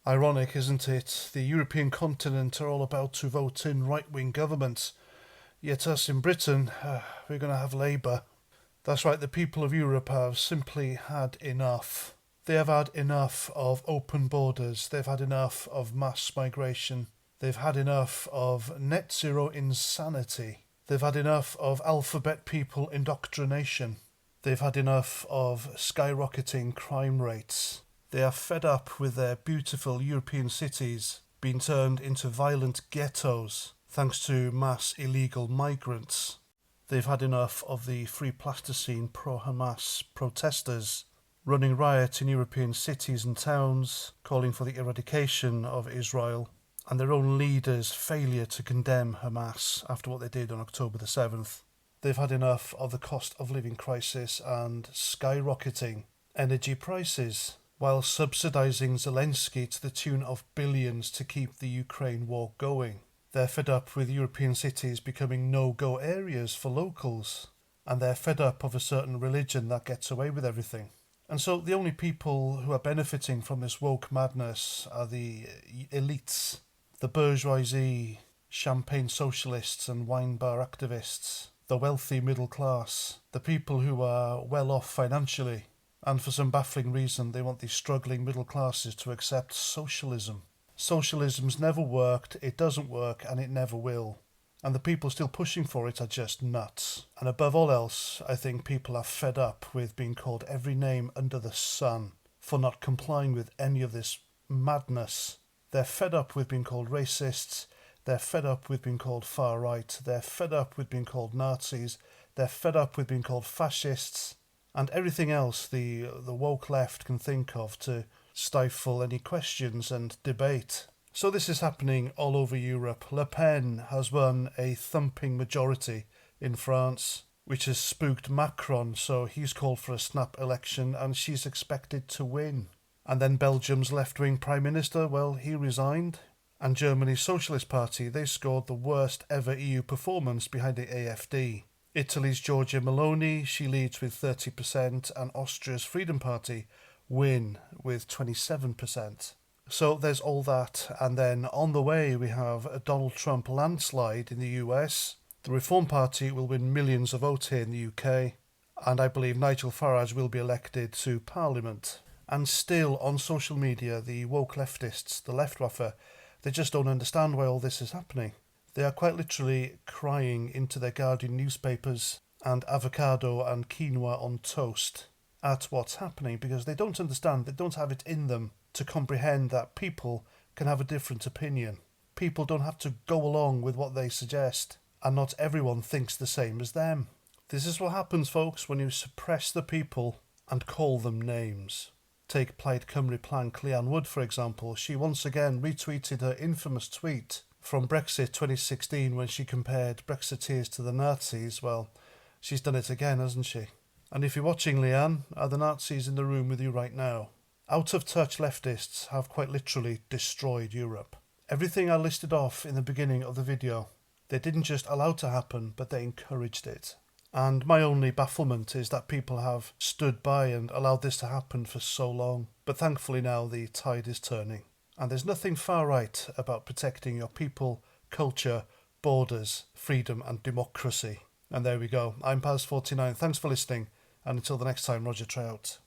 Ironic, isn't it? The European continent are all about to vote in right-wing governments, yet us in Britain, we're going to have Labour. That's right, the people of Europe have simply had enough. They have had enough of open borders, they've had enough of mass migration, they've had enough of net zero insanity, they've had enough of alphabet people indoctrination, they've had enough of skyrocketing crime rates. They are fed up with their beautiful European cities being turned into violent ghettos thanks to mass illegal migrants. They've had enough of the Free Plasticine pro-Hamas protesters running riot in European cities and towns, calling for the eradication of Israel, and their own leaders' failure to condemn Hamas after what they did on October the 7th. They've had enough of the cost of living crisis and skyrocketing energy prices, while subsidising Zelensky to the tune of billions to keep the Ukraine war going. They're fed up with European cities becoming no-go areas for locals, and they're fed up of a certain religion that gets away with everything. And so the only people who are benefiting from this woke madness are the elites, the bourgeoisie, champagne socialists and wine bar activists, the wealthy middle class, the people who are well off financially, and for some baffling reason they want the struggling middle classes to accept socialism. Socialism's never worked, it doesn't work, and it never will. And the people still pushing for it are just nuts. And above all else, I think people are fed up with being called every name under the sun for not complying with any of this madness. They're fed up with being called racists, they're fed up with being called far right, they're fed up with being called Nazis, they're fed up with being called fascists, and everything else the woke left can think of to stifle any questions and debate. So this is happening all over Europe. Le Pen has won a thumping majority in France, which has spooked Macron, so he's called for a snap election and she's expected to win. And then Belgium's left-wing Prime Minister, well, he resigned. And Germany's Socialist Party, they scored the worst ever EU performance behind the AfD. Italy's Giorgia Meloni, she leads with 30%, and Austria's Freedom Party win with 27%. So there's all that, and then on the way we have a Donald Trump landslide in the US. The Reform Party will win millions of votes here in the UK, and I believe Nigel Farage will be elected to Parliament. And still on social media, the woke leftists, the Luftwaffe, they just don't understand why all this is happening. They are quite literally crying into their Guardian newspapers and avocado and quinoa on toast at what's happening, because they don't understand, they don't have it in them to comprehend that people can have a different opinion. People don't have to go along with what they suggest, and not everyone thinks the same as them. This is what happens, folks, when you suppress the people and call them names. Take Plaid Cymru plank Leanne Wood, for example. She once again retweeted her infamous tweet from Brexit 2016 when she compared Brexiteers to the Nazis. Well, she's done it again, hasn't she? And if you're watching, Leanne, are the Nazis in the room with you right now? Out-of-touch leftists have quite literally destroyed Europe. Everything I listed off in the beginning of the video, they didn't just allow to happen, but they encouraged it. And my only bafflement is that people have stood by and allowed this to happen for so long. But thankfully now the tide is turning. And there's nothing far right about protecting your people, culture, borders, freedom and democracy. And there we go. I'm Paz49. Thanks for listening. And until the next time, Roger Trout.